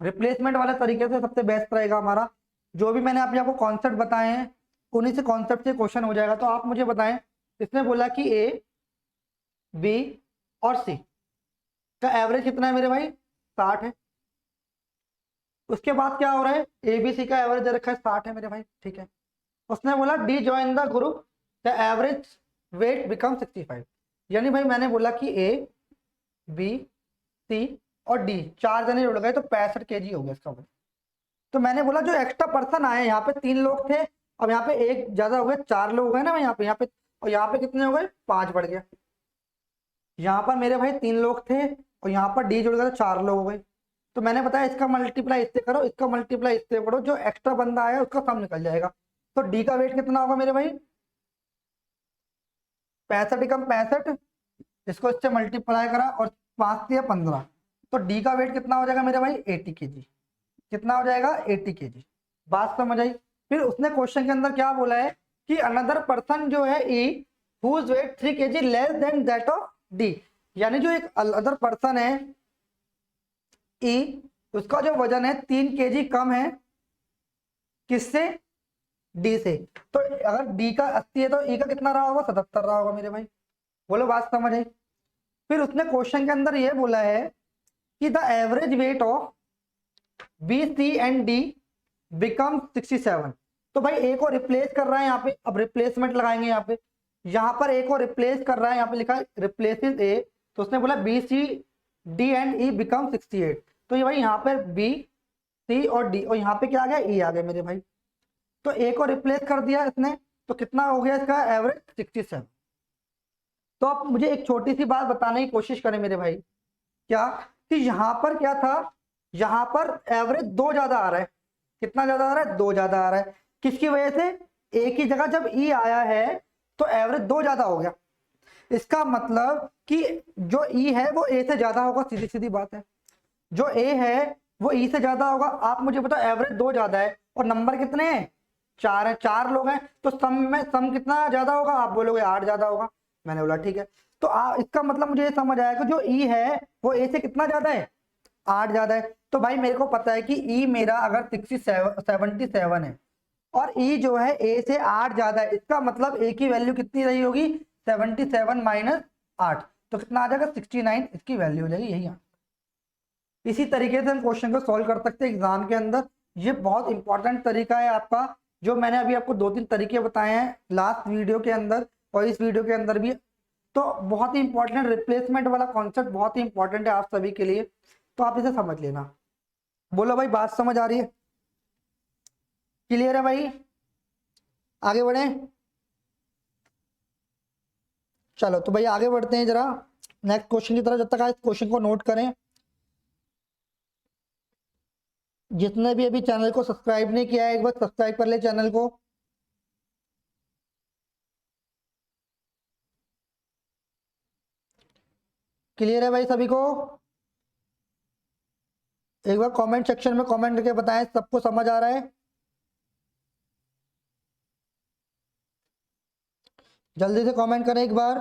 रिप्लेसमेंट वाले तरीके से सबसे बेस्ट रहेगा हमारा। जो भी मैंने अभी आपको कॉन्सेप्ट बताए हैं, उन्हीं से कॉन्सेप्ट से क्वेश्चन हो जाएगा। तो आप मुझे बताएं, इसने बोला कि ए, बी और सी का एवरेज कितना है मेरे भाई? 60 है। उसके बाद क्या हो रहा है? ए बी सी का एवरेज दे रखा है 60 है मेरे भाई, ठीक है। उसने बोला D join the group, the average wait become 65। यानी भाई मैंने बोला कि ए, बी, सी और डी, चार जने जुड़ गए तो 65 केजी हो गया इसका वेट। तो मैंने बोला जो एक्स्ट्रा पर्सन आए, यहाँ पे 3 लोग थे, अब यहाँ पे एक ज्यादा हो गए, 4 लोग हो गए ना यहाँ पे, और यहाँ पे कितने हो गए? 5 बढ़ गया। यहाँ पर मेरे भाई 3 लोग थे और यहाँ पर डी जुड़ गया तो 4 लोग हो गए। तो मैंने बताया इसका मल्टीप्लाई इससे करो, इसका मल्टीप्लाई इससे करो, जो एक्स्ट्रा बंदा आया उसका सम निकल जाएगा। तो डी का वेट कितना होगा मेरे भाई? 65 एकम 65, इसको इससे मल्टीप्लाई करा और 5 से 15, तो डी का वेट कितना हो जाएगा मेरे भाई? 80 केजी। कितना हो जाएगा? 80 केजी। बात समझ आई? फिर उसने क्वेश्चन के अंदर क्या बोला है कि अनदर पर्सन जो है E, whose weight 3 kg less than that of D. यानी जो एक अदर पर्सन है ई, उसका जो वजन है 3 केजी कम है, किससे? डी से। तो अगर डी का 80 है तो ई का कितना रहा होगा? 77 रहा होगा मेरे भाई। बोलो बात समझ आई? फिर उसने क्वेश्चन के अंदर ये बोला है कि the average weight of B, C and D become 67। तो भाई ए को रिप्लेस कर रहा है यहाँ पे, अब रिप्लेसमेंट लगाएंगे यहाँ पे। यहाँ पर ए को रिप्लेस कर रहा है, यहाँ पे लिखा है रिप्लेसेस ए, तो उसने बोला B, C, D and E become 68। तो ये भाई यहाँ पे बी, सी और डी, और यहाँ पे क्या आ गया? ई आ गया मेरे भाई। तो ए को रिप्लेस कर दिया इसने, तो कितना हो गया इसका एवरेज? 67। तो आप मुझे एक छोटी सी बात बताने की कोशिश करें मेरे भाई, क्या कि यहाँ पर क्या था? यहाँ पर एवरेज 2 ज्यादा आ रहा है। कितना ज्यादा आ रहा है? 2 ज्यादा आ रहा है। किसकी वजह से? ए की जगह जब ई आया है तो एवरेज 2 ज्यादा हो गया। इसका मतलब कि जो ई है वो ए से ज्यादा होगा, सीधी सीधी बात है। जो ए है वो ई से ज्यादा होगा। आप मुझे बताओ, एवरेज 2 ज्यादा है और नंबर कितने हैं? 4 है, 4 लोग हैं, तो सम कितना ज्यादा होगा? आप बोलोगे 8 ज्यादा होगा। मैंने बोला ठीक है। तो इसका मतलब मुझे ये समझ आया कि जो ई है वो ए से कितना ज्यादा है? 8 ज्यादा है। तो भाई मेरे को पता है कि ई मेरा अगर 77 है और ई जो है ए से 8 ज्यादा है, इसका मतलब ए की वैल्यू कितनी रही होगी? 77 माइनस 8, तो कितना आ जाएगा? 69 इसकी वैल्यू हो जाएगी। यही इसी तरीके से हम क्वेश्चन को सॉल्व कर सकते हैं एग्जाम के अंदर। ये बहुत इंपॉर्टेंट तरीका है आपका, जो मैंने अभी आपको 2-3 तरीके बताए हैं लास्ट वीडियो के अंदर और इस वीडियो के अंदर भी। तो बहुत ही इंपॉर्टेंट रिप्लेसमेंट वाला कॉन्सेप्ट बहुत ही इंपॉर्टेंट है आप सभी के लिए, तो आप इसे समझ लेना। बोलो भाई, बात समझ आ रही है? क्लियर है भाई? आगे बढ़े? चलो तो भाई आगे बढ़ते हैं जरा नेक्स्ट क्वेश्चन की तरफ। जब तक आप इस क्वेश्चन को नोट करें, जिसने भी अभी चैनल को सब्सक्राइब नहीं किया है एक बार सब्सक्राइब कर ले चैनल को। क्लियर है भाई सभी को? एक बार कमेंट सेक्शन में कमेंट करके बताएं सबको समझ आ रहा है। जल्दी से कमेंट करें एक बार।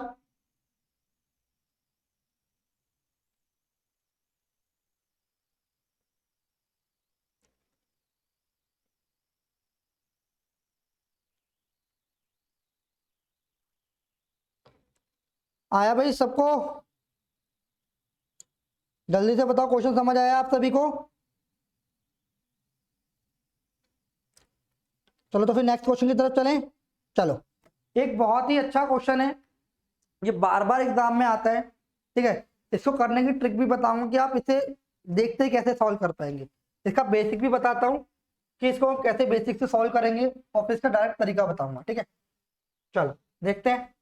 आया भाई सबको? जल्दी से बताओ क्वेश्चन समझ आया आप सभी को? चलो तो फिर नेक्स्ट क्वेश्चन की तरफ चलें। चलो, एक बहुत ही अच्छा क्वेश्चन है, ये बार बार एग्जाम में आता है। ठीक है, इसको करने की ट्रिक भी बताऊंगा कि आप इसे देखते ही कैसे सॉल्व कर पाएंगे। इसका बेसिक भी बताता हूँ कि इसको हम कैसे बेसिक से सॉल्व करेंगे, और फिर इसका डायरेक्ट तरीका बताऊंगा। ठीक है, चलो देखते हैं।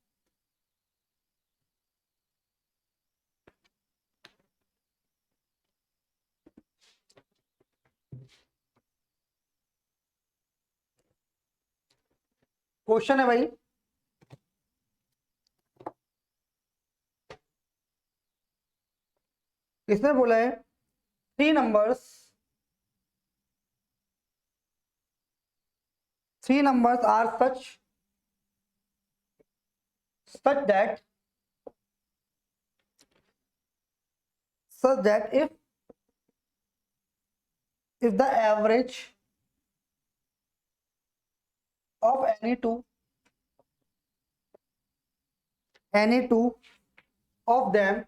क्वेश्चन है भाई, किसने बोला है three numbers are such that if the average of any two of them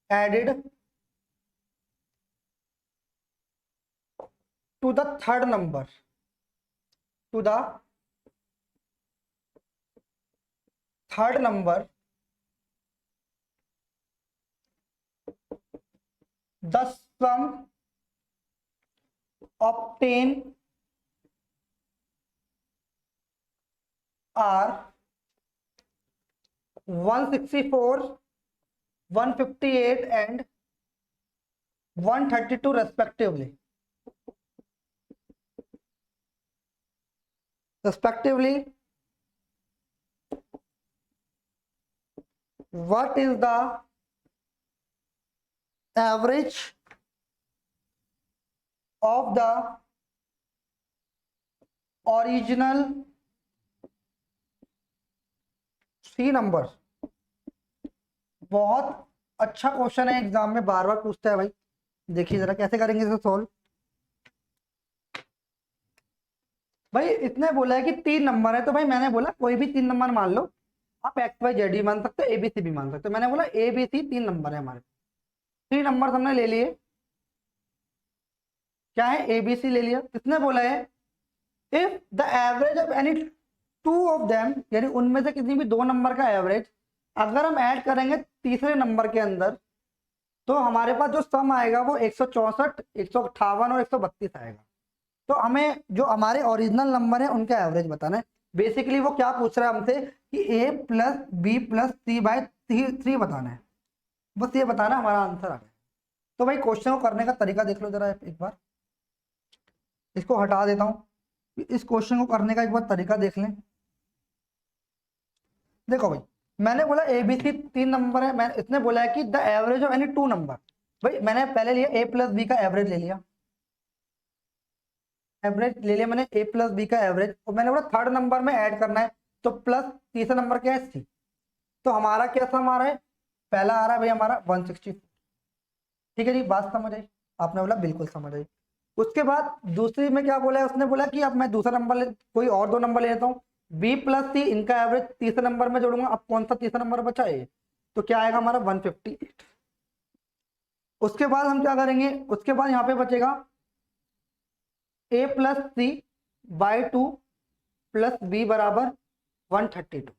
added to the third number to the third number, the sum obtained are 164, 158 and 132 respectively. What is the average of the original three numbers? बहुत अच्छा क्वेश्चन है, एग्जाम में बार बार पूछता है भाई। देखिए जरा कैसे करेंगे इसे सॉल्व। भाई इसने बोला है कि 3 नंबर है, तो भाई मैंने बोला कोई भी 3 नंबर मान लो, आप एक्स वाई जेड भी मान सकते हो, एबीसी भी मान सकते हो। मैंने बोला एबीसी 3 नंबर है हमारे। 3 नंबर हमने ले लिए, क्या है, एबीसी ले लिया। किसने बोला है if the average of any two of them, यानी उनमें से किसी भी 2 नंबर का एवरेज अगर हम ऐड करेंगे तीसरे नंबर के अंदर, तो हमारे पास जो सम आएगा वो 164, 158 और 132 आएगा। तो हमें जो हमारे ओरिजिनल नंबर है उनका एवरेज बताना है। बेसिकली वो क्या पूछ रहा है हमसे कि a plus B plus C by 3 बताना है। बस ये बताना, हमारा आंसर आ गया। तो भाई क्वेश्चन को करने का तरीका देख लो जरा एक बार। इसको हटा देता हूँ, इस क्वेश्चन को करने का एक बार तरीका देख लें। देखो भाई, मैंने बोला ए बी सी 3 नंबर है, मैं इसने बोला है कि the average of any 2 number. भाई मैंने पहले लिया a प्लस बी का एवरेज ले लिया, मैंने a प्लस बी का एवरेज, और मैंने बोला थर्ड नंबर में ऐड करना है, तो प्लस तीसरा नंबर क्या है, सी। तो हमारा क्या सम आ रहा है, पहला आ रहा है भाई हमारा 160। ठीक है जी, बात समझ आई? आपने बोला बिल्कुल समझ आई। उसके बाद दूसरी में क्या बोला है, उसने बोला कि अब मैं दूसरा नंबर कोई और 2 नंबर ले लेता हूँ, बी प्लस सी, इनका एवरेज तीसरे नंबर में जोड़ूंगा। अब कौन सा तीसरा नंबर बचा है, तो क्या आएगा हमारा 158। उसके बाद हम क्या करेंगे, उसके बाद यहाँ पे बचेगा a plus C by 2 plus B बराबर 132।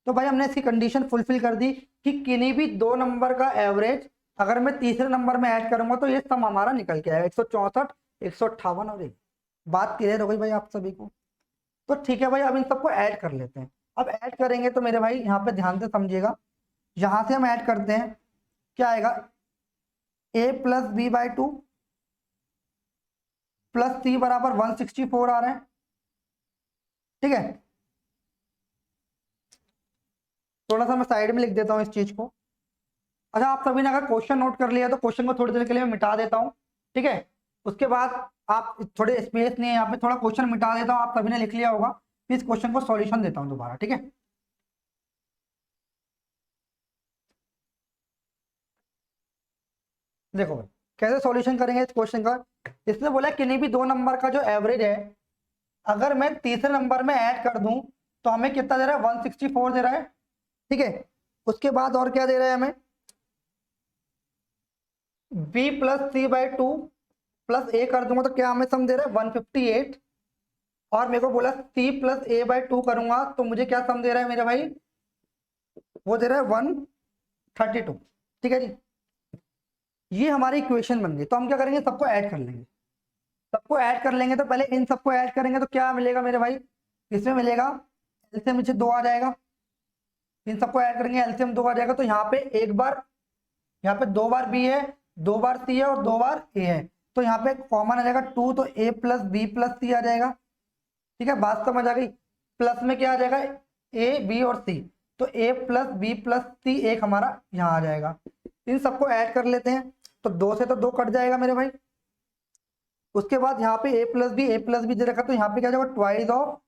तो भाई हमने इसकी कंडीशन फुलफिल कर दी कि किन्हीं भी 2 नंबर का एवरेज अगर मैं तीसरे नंबर में ऐड करूंगा तो ये सम हमारा निकल के आएगा 164, 158 और 1। बात क्लियर हो गई भाई आप सभी को? तो ठीक है भाई, अब इन सबको ऐड कर लेते हैं। अब ऐड करेंगे तो मेरे भाई यहाँ पे ध्यान से समझिएगा, यहां से हम ऐड करते हैं, क्या आएगा, a plus B by 2 plus C बराबर 164 आ रहा है। ठीक है, थोड़ा सा मैं साइड में लिख देता हूं इस चीज को। अच्छा, आप सभी ने अगर क्वेश्चन नोट कर लिया तो क्वेश्चन को थोड़ी देर के लिए मैं मिटा देता हूँ, ठीक है। उसके बाद आप थोड़े स्पेस नहीं है यहाँ पे, थोड़ा क्वेश्चन मिटा देता हूँ, आप सभी ने लिख लिया होगा, फिर इस क्वेश्चन को सॉल्यूशन देता हूँ दोबारा, ठीक है। देखो भाई, कैसे सॉल्यूशन करेंगे इस क्वेश्चन का। इसने बोला किन्हीं भी दो नंबर का जो एवरेज है, अगर मैं तीसरे नंबर में ऐड कर दूं तो हमें कितना दे रहा है, 164 दे रहा है, ठीक है। उसके बाद और क्या दे रहा है हमें, b plus C by two plus A कर दूंगा तो क्या हमें सम दे रहा है, 158। और मेरे को बोला c plus A by two करूंगा तो मुझे क्या सम दे रहा है मेरे भाई, वो दे रहा है 132, ठीक है जी। ये हमारी इक्वेशन बन गई। तो हम क्या करेंगे, सबको ऐड कर लेंगे। सबको ऐड कर लेंगे तो पहले इन सबको ऐड करेंगे तो क्या मिलेगा मेरे भाई, इसमें मिलेगा एलसीएम नीचे 2 आ जाएगा। इन सबको ऐड करेंगे, एलसीएम 2 आ जाएगा, तो यहाँ पे एक बार, यहाँ पे 2 बार बी है, 2 बार सी है और 2 बार ए है, तो यहाँ पे कॉमन आ जाएगा 2, तो ए प्लस बी प्लस सी आ जाएगा, ठीक है। बात समझ आ गई। प्लस में क्या आ जाएगा, ए बी और सी, तो ए प्लस बी प्लस सी एक हमारा यहाँ आ जाएगा। इन सबको ऐड कर लेते हैं, तो 2 से तो 2 कट जाएगा मेरे भाई। उसके बाद यहाँ पे ए प्लस बी दे रखा, तो यहाँ पे क्या जाएगा, twice of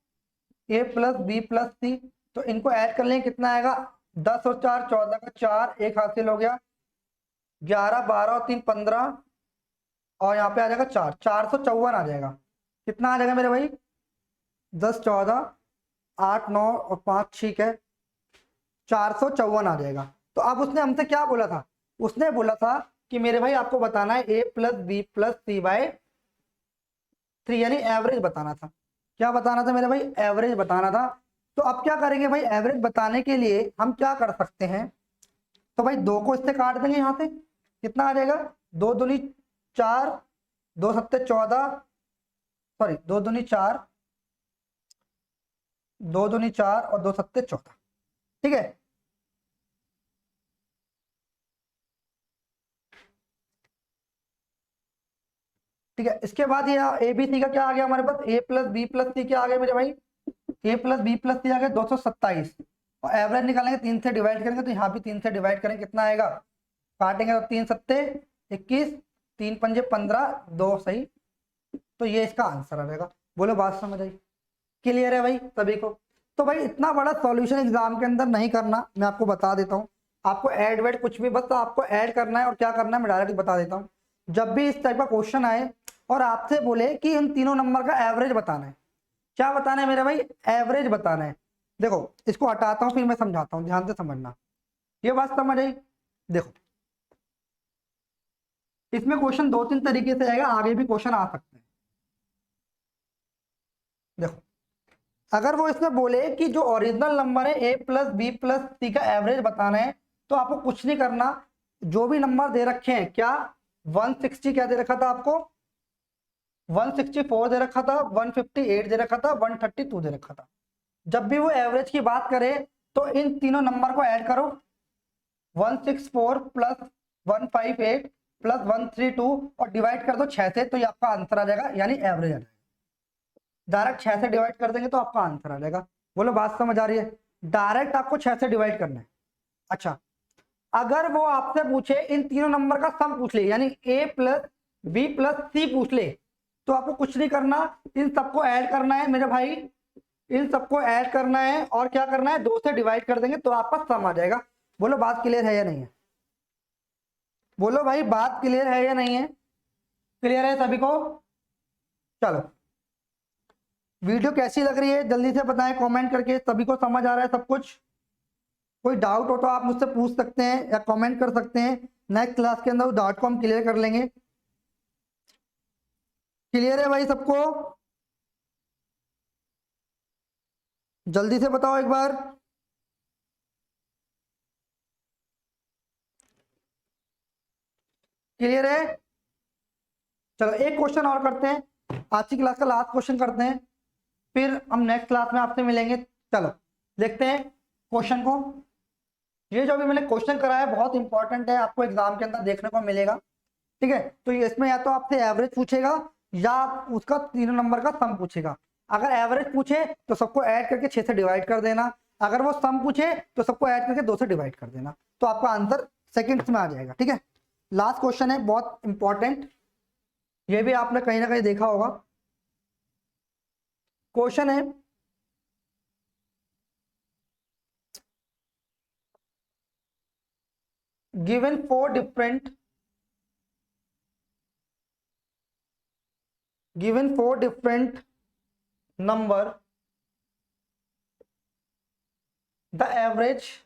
A plus B plus C. तो इनको ऐड कर लेंगे, कितना आएगा, 10 और 4 14 का 4 एक हासिल हो गया, 11 12 और 3 15, और यहाँ पे आ जाएगा 4, 454 आ जाएगा। कितना आ जाएगा मेरे भाई, 10 14 8 9 और 5, ठीक है, 454 आ जाएगा। तो अब उसने हमसे क्या बोला था, उसने बोला था कि मेरे भाई आपको बताना है ए plus B plus C by 3, यानी एवरेज बताना था। क्या बताना था मेरे भाई, एवरेज बताना था। तो अब क्या करेंगे भाई, एवरेज बताने के लिए हम क्या कर सकते हैं, तो भाई 2 को इससे काट देंगे, यहाँ से कितना आ जाएगा, 2 दूनी 4, 2 सत्ते 14, सॉरी 2 दूनी 4, 2 दूनी 4 और 2 सत्ते 14, ठीक है। ठीक है, इसके बाद ये ए बी सी का क्या आ गया हमारे पास, ए प्लस बी प्लस सी क्या आ गया मेरे भाई, ए प्लस बी प्लस सी आ गया 227, और एवरेज निकालेंगे 3 से डिवाइड करेंगे, तो यहाँ भी 3 से डिवाइड करेंगे, कितना आएगा, काटेंगे तो 3 सत्ते 21, 3 पंजे 15, 2 सही। तो ये इसका आंसर आ जाएगा। बोलो बात समझ आई, क्लियर है भाई सभी को। तो भाई इतना बड़ा सॉल्यूशन एग्जाम के अंदर नहीं करना, मैं आपको बता देता हूँ। आपको ऐड वेड कुछ भी, बस तो आपको ऐड करना है, और क्या करना है मैं डायरेक्ट बता देता हूँ। जब भी इस टाइप का क्वेश्चन आए और आपसे बोले कि इन तीनों नंबर का एवरेज बताना है, क्या बताना है मेरे भाई, एवरेज बताना है। देखो इसको हटाता हूँ फिर मैं समझाता हूँ, ध्यान से समझना, ये बात समझ आई। देखो इसमें क्वेश्चन 2-3 तरीके से आएगा, आगे भी क्वेश्चन आ सकते हैं। देखो अगर वो इसमें बोले कि जो ओरिजिनल नंबर है ए प्लस बी प्लस सी का एवरेज बताना है, तो आपको कुछ नहीं करना, जो भी नंबर दे रखे हैं, क्या 160 क्या दे रखा था आपको, 164 दे रखा था, 158 दे रखा था, 132 दे रखा था। जब भी वो एवरेज की बात करे तो इन तीनों नंबर को ऐड करो, 164 प्लस 158 प्लस 132 और डिवाइड कर दो 6 से, तो ये आपका आंसर आ जाएगा, यानी एवरेज आ जाएगा। डायरेक्ट 6 से डिवाइड कर देंगे तो आपका आंसर आ जाएगा। बोलो बात समझ आ रही है, डायरेक्ट आपको 6 से डिवाइड करना है। अच्छा, अगर वो आपसे पूछे इन तीनों नंबर का सम पूछ ले, यानी ए प्लस बी प्लस सी पूछ ले, तो आपको कुछ नहीं करना, इन सबको ऐड करना है मेरे भाई, इन सबको ऐड करना है, और क्या करना है, 2 से डिवाइड कर देंगे तो आपका सम आ जाएगा। बोलो बात क्लियर है या नहीं है, बोलो भाई बात क्लियर है या नहीं है, क्लियर है सभी को। चलो वीडियो कैसी लग रही है जल्दी से बताएं कमेंट करके, सभी को समझ आ रहा है सब कुछ। कोई डाउट हो तो आप मुझसे पूछ सकते हैं या कमेंट कर सकते हैं, नेक्स्ट क्लास के अंदर उस डाउट को हम क्लियर कर लेंगे। क्लियर है भाई सबको, जल्दी से बताओ एक बार। क्लियर है, चलो एक क्वेश्चन और करते हैं, आज की क्लास का लास्ट क्वेश्चन करते हैं, फिर हम नेक्स्ट क्लास में आपसे मिलेंगे। चलो देखते हैं क्वेश्चन को। ये जो अभी मैंने क्वेश्चन कराया है बहुत इंपॉर्टेंट है, आपको एग्जाम के अंदर देखने को मिलेगा, ठीक है। तो इसमें या तो आपसे एवरेज पूछेगा या उसका तीनों नंबर का सम पूछेगा। अगर एवरेज पूछे तो सबको ऐड करके 6 से डिवाइड कर देना, अगर वो सम पूछे तो सबको ऐड करके 2 से डिवाइड कर देना, तो आपका आंसर सेकंड्स में आ जाएगा। ठीक है, लास्ट क्वेश्चन है, बहुत इंपॉर्टेंट, ये भी आपने कहीं ना कहीं देखा होगा। क्वेश्चन है given four different number, the average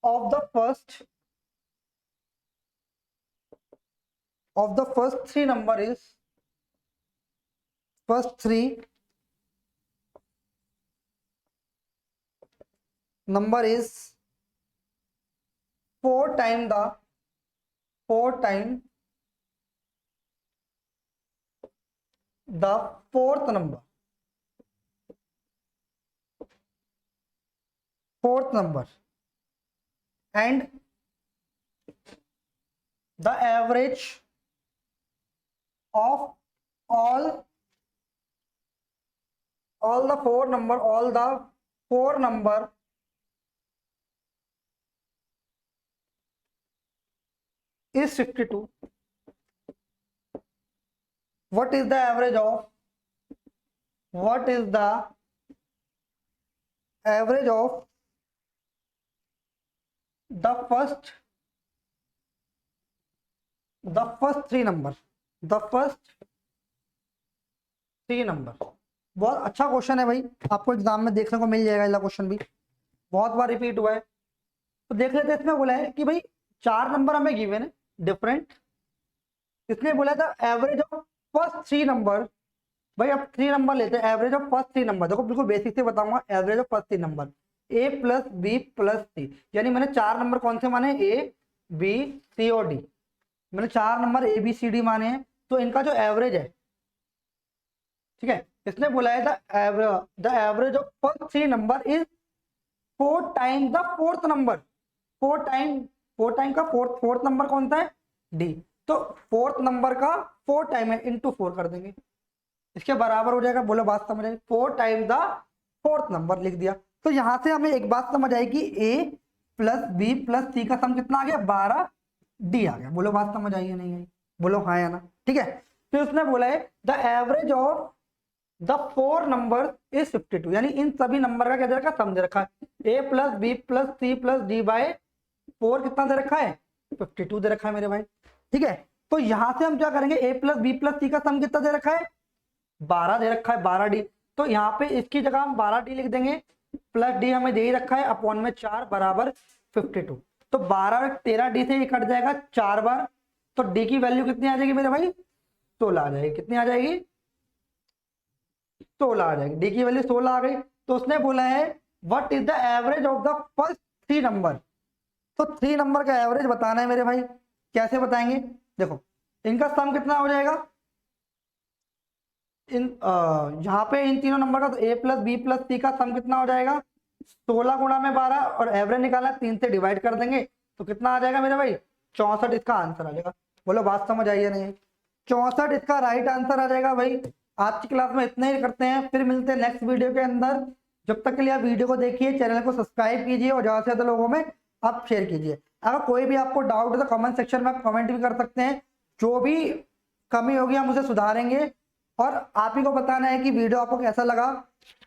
of the first three number is first three number is 4 times the fourth number and the average of all the four number is 52. What is the average of the first three number? बहुत अच्छा क्वेश्चन है भाई, आपको एग्जाम में देखने को मिल जाएगा। क्वेश्चन भी बहुत बार रिपीट हुआ है, तो देख लेते हैं। इसमें बोला है कि भाई 4 नंबर हमें गिवन है डिफरेंट, इसने बोला था एवरेज ऑफ फर्स्ट 3 नंबर। भाई अब 3 नंबर लेते हैं, एवरेज ऑफ फर्स्ट 3 नंबर। देखो बिल्कुल बेसिक से बताऊंगा, average of first 3 number a plus B plus C, यानी मैंने 4 नंबर कौन से माने, a b c और d, मैंने 4 number a b c d माने हैं, तो इनका जो एवरेज है, ठीक है, इसने बोला है the average of first 3 number is 4 time the fourth number. 4 time का फोर्थ नंबर कौन सा है, डी, तो फोर्थ नंबर का 4 टाइम है, इंटू 4 कर देंगे, इसके बराबर हो जाएगा। बोलो बात समझ आई, 4 टाइम द फोर्थ नंबर लिख दिया। तो यहां से हमें एक बात समझ आएगी, a प्लस बी प्लस सी का सम कितना आ गया, 12 डी आ गया। बोलो बात समझ आई है नहीं आई, बोलो हाँ या ना। ठीक है, तो उसने बोला है the average of the 4 number is 52, यानी इन सभी नंबर का क्या दे रखा है, सम दे रखा है। a plus B plus C plus D by 4 कितना दे रखा है, 52 दे रखा है मेरे भाई। ठीक है, तो यहां से हम क्या करेंगे, a प्लस बी प्लस सी का सम कितना दे रखा है, 12 दे रखा है, 12 डी, तो यहाँ पे इसकी जगह हम 12 डी लिख देंगे, प्लस डी हमें दे ही रखा है, अपॉन में 4 बराबर 52। तो 12 13 डी से ये कट जाएगा 4 बार, तो डी की वैल्यू कितनी आ जाएगी मेरे भाई, 16 आ जाएगी। कितनी आ जाएगी, 16 आ जाएगी, डी की वैल्यू 16 आ गई। तो उसने बोला है what is the average of the first 3 number. तो 3 नंबर का एवरेज बताना है मेरे भाई, कैसे बताएंगे, देखो इनका सम कितना हो जाएगा, यहाँ पे इन तीनों नंबर का, तो a प्लस बी प्लस सी का सम कितना हो जाएगा, 16 गुणा में 12, और एवरेज निकालना 3 से डिवाइड कर देंगे, तो कितना आ जाएगा मेरे भाई, 64 इसका आंसर आ जाएगा। बोलो बात समझ आई है नहीं, 64 इसका राइट आंसर आ जाएगा भाई। आज की क्लास में इतना ही करते हैं, फिर मिलते हैं नेक्स्ट वीडियो के अंदर। जब तक के लिए आप वीडियो को देखिए, चैनल को सब्सक्राइब कीजिए और ज्यादा से ज्यादा लोगों में आप शेयर कीजिए। अगर कोई भी आपको डाउट है तो कमेंट सेक्शन में आप कमेंट भी कर सकते हैं, जो भी कमी होगी हम उसे सुधारेंगे, और आप ही को बताना है कि वीडियो आपको कैसा लगा,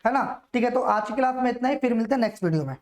है ना। ठीक है, तो आज की क्लास में इतना ही, फिर मिलते हैं नेक्स्ट वीडियो में।